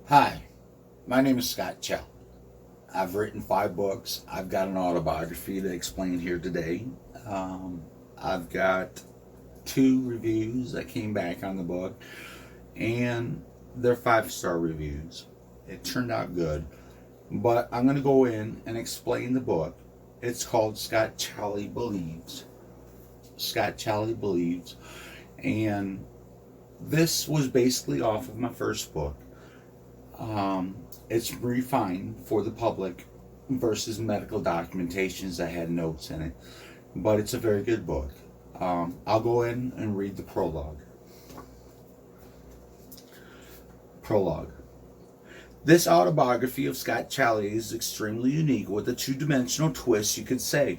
Hi, my name is Scott Chally. I've written 5 books. I've got an autobiography to explain here today. Um, I've got 2 reviews that came back on the book, and they're 5-star reviews. It turned out good, but I'm going to go in and explain the book. It's called Scott Chally Believes. Scott Chally Believes, and this was basically off of my first book. It's refined for the public versus medical documentations that had notes in it, but it's a very good book. I'll go in and read the prologue. Prologue. This autobiography of Scott Chally is extremely unique with a two-dimensional twist, you could say.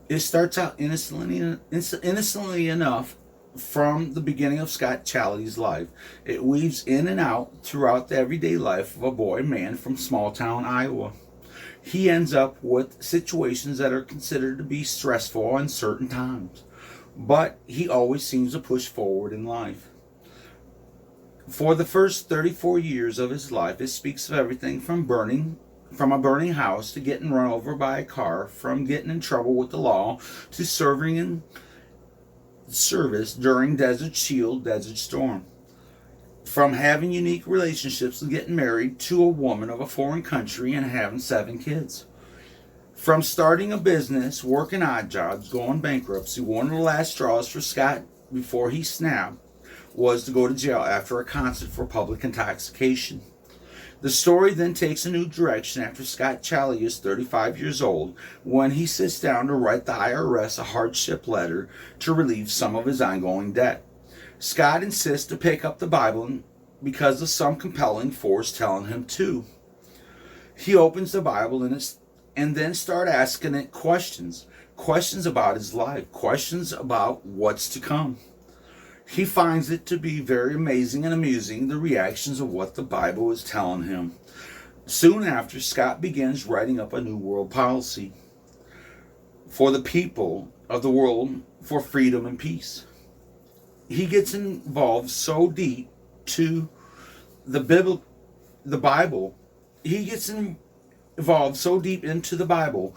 It starts out innocently enough from the beginning of Scott Chally's life. It weaves in and out throughout the everyday life of a boy man from small town Iowa. He ends up with situations that are considered to be stressful in certain times, but he always seems to push forward in life. For the first 34 years of his life, it speaks of everything from a burning house to getting run over by a car, from getting in trouble with the law to serving in service during Desert Shield, Desert Storm. From having unique relationships and getting married to a woman of a foreign country and having 7 kids. From starting a business, working odd jobs, going bankruptcy, one of the last straws for Scott before he snapped was to go to jail after a concert for public intoxication. The story then takes a new direction after Scott Chally is 35 years old when he sits down to write the IRS a hardship letter to relieve some of his ongoing debt. Scott insists to pick up the Bible because of some compelling force telling him to. He opens the Bible and then start asking it questions. Questions about his life. Questions about what's to come. He finds it to be very amazing and amusing, the reactions of what the Bible is telling him. Soon after, Scott begins writing up a new world policy for the people of the world for freedom and peace. He gets involved so deep to the Bible. He gets involved so deep into the Bible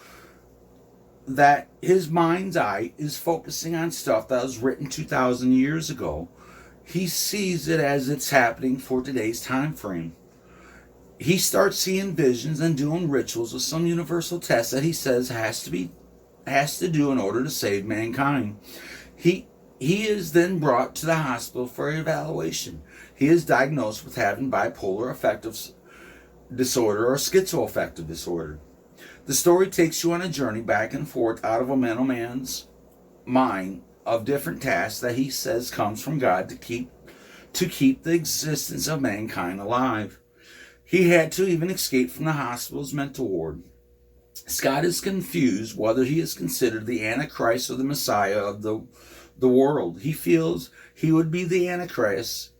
that his mind's eye is focusing on stuff that was written 2,000 years ago. He sees it as it's happening for today's time frame. He starts seeing visions and doing rituals with some universal test that he says has to do in order to save mankind. He is then brought to the hospital for evaluation. He is diagnosed with having bipolar affective disorder or schizoaffective disorder. The story takes you on a journey back and forth out of a mental man's mind of different tasks that he says comes from God to keep the existence of mankind alive. He had to even escape from the hospital's mental ward. Scott is confused whether he is considered the Antichrist or the Messiah of the world. He feels he would be the Antichrist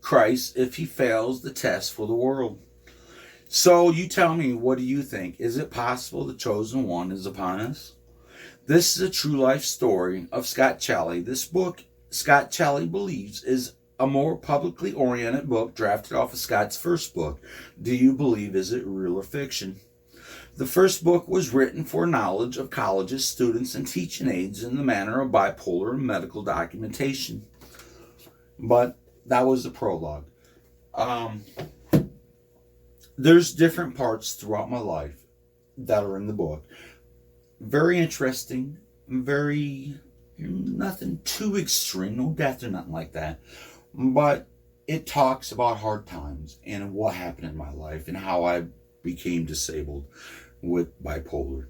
if he fails the test for the world. So you tell me, what do you think? Is it possible the chosen one is upon us? This is a true life story of Scott Chally. This book, Scott Chally Believes, is a more publicly oriented book drafted off of Scott's first book. Do you believe, is it real or fiction? The first book was written for knowledge of colleges, students, and teaching aids in the manner of bipolar and medical documentation. But that was the prologue. There's different parts throughout my life that are in the book. Very interesting, very, nothing too extreme, no death or nothing like that. But it talks about hard times and what happened in my life and how I became disabled with bipolar.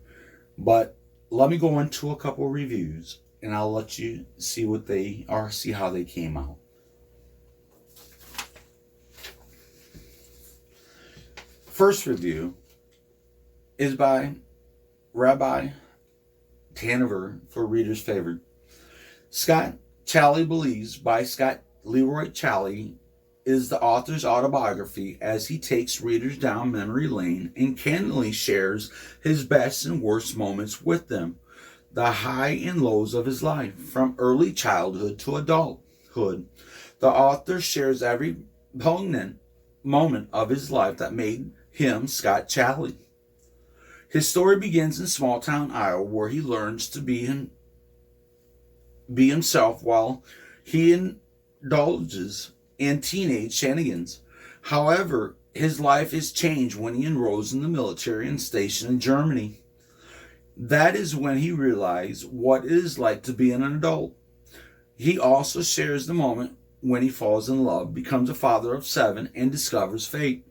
But let me go into a couple of reviews and I'll let you see what they are, see how they came out. First review is by Rabbi Tanover for reader's favorite. Scott Chally Believes by Scott Leroy Chally is the author's autobiography as he takes readers down memory lane and candidly shares his best and worst moments with them, the high and lows of his life, from early childhood to adulthood. The author shares every poignant moment of his life that made him Scott Chally. His story begins in small town Iowa, where he learns to be himself while he indulges in teenage shenanigans. However, his life is changed when he enrolls in the military and stationed in Germany. That is when he realizes what it is like to be an adult. He also shares the moment when he falls in love, becomes a father of 7, and discovers fate.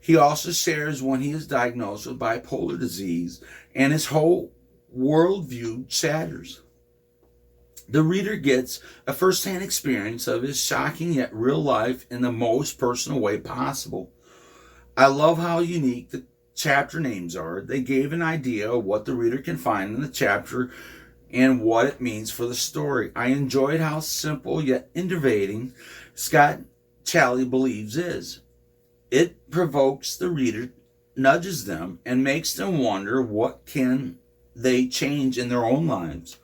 He also shares when he is diagnosed with bipolar disease and his whole worldview shatters. The reader gets a first-hand experience of his shocking yet real life in the most personal way possible. I love how unique the chapter names are. They gave an idea of what the reader can find in the chapter and what it means for the story. I enjoyed how simple yet innovating Scott Chally believes is. It provokes the reader, nudges them, and makes them wonder what can they change in their own lives.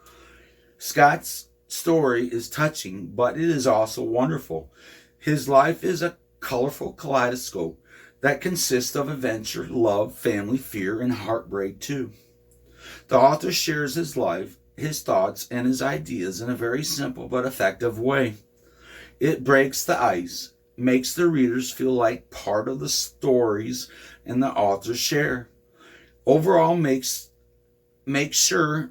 Scott's story is touching, but it is also wonderful. His life is a colorful kaleidoscope that consists of adventure, love, family, fear, and heartbreak too. The author shares his life, his thoughts, and his ideas in a very simple but effective way. It breaks the ice, makes the readers feel like part of the stories and the authors share. Overall makes sure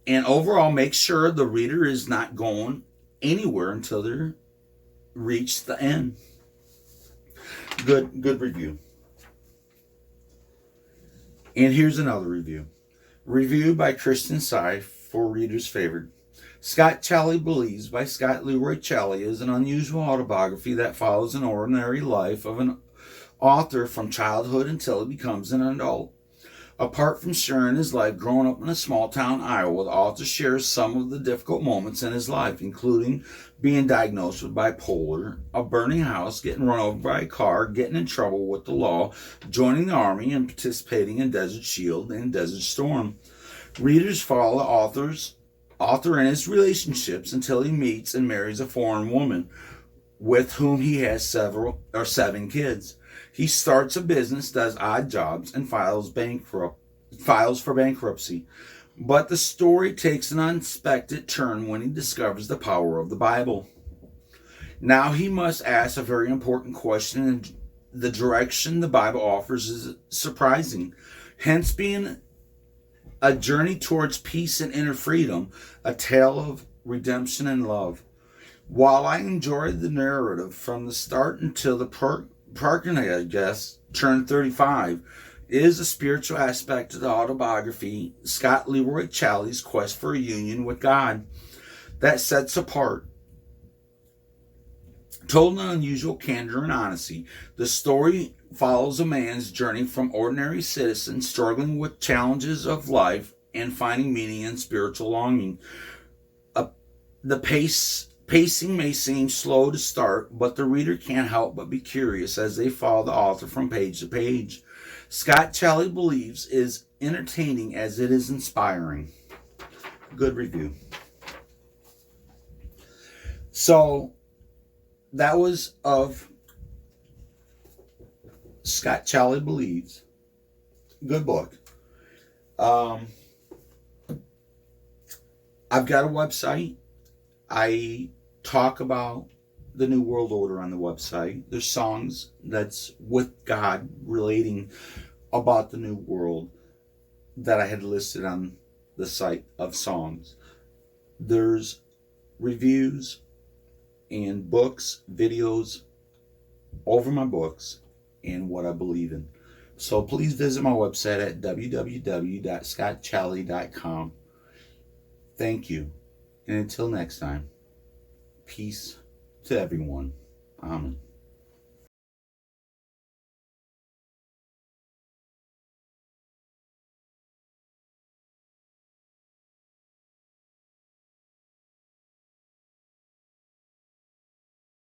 the reader is not going anywhere until they reach the end. Good review. And here's another review. Review by Kristen Sy for Reader's Favorite. Scott Chally Believes by Scott Leroy Chally is an unusual autobiography that follows an ordinary life of an author from childhood until he becomes an adult. Apart from sharing his life growing up in a small town Iowa, the author shares some of the difficult moments in his life, including being diagnosed with bipolar, a burning house, getting run over by a car, getting in trouble with the law, joining the army, and participating in Desert Shield and Desert Storm. Readers follow the author in his relationships until he meets and marries a foreign woman with whom he has 7 kids. He starts a business, does odd jobs, and files for bankruptcy. But the story takes an unexpected turn when he discovers the power of the Bible. Now he must ask a very important question, and the direction the Bible offers is surprising. Hence being a journey towards peace and inner freedom, a tale of redemption and love. While I enjoyed the narrative from the start until the protagonist turned 35, is a spiritual aspect to the autobiography, Scott Leroy Chally's quest for a union with God, that sets apart. Told in unusual candor and honesty, the story follows a man's journey from ordinary citizen struggling with challenges of life and finding meaning and spiritual longing. The pacing may seem slow to start, but the reader can't help but be curious as they follow the author from page to page. Scott Chally Believes is entertaining as it is inspiring. Good review. So, that was of Scott Chally Believes. Good book. I've got a website. I talk about the New World Order on the website. There's songs that's with God relating about the New World that I had listed on the site of songs. There's reviews and books, videos over my books and what I believe in. So please visit my website at www.scottchally.com. Thank you. And until next time, peace to everyone. Amen.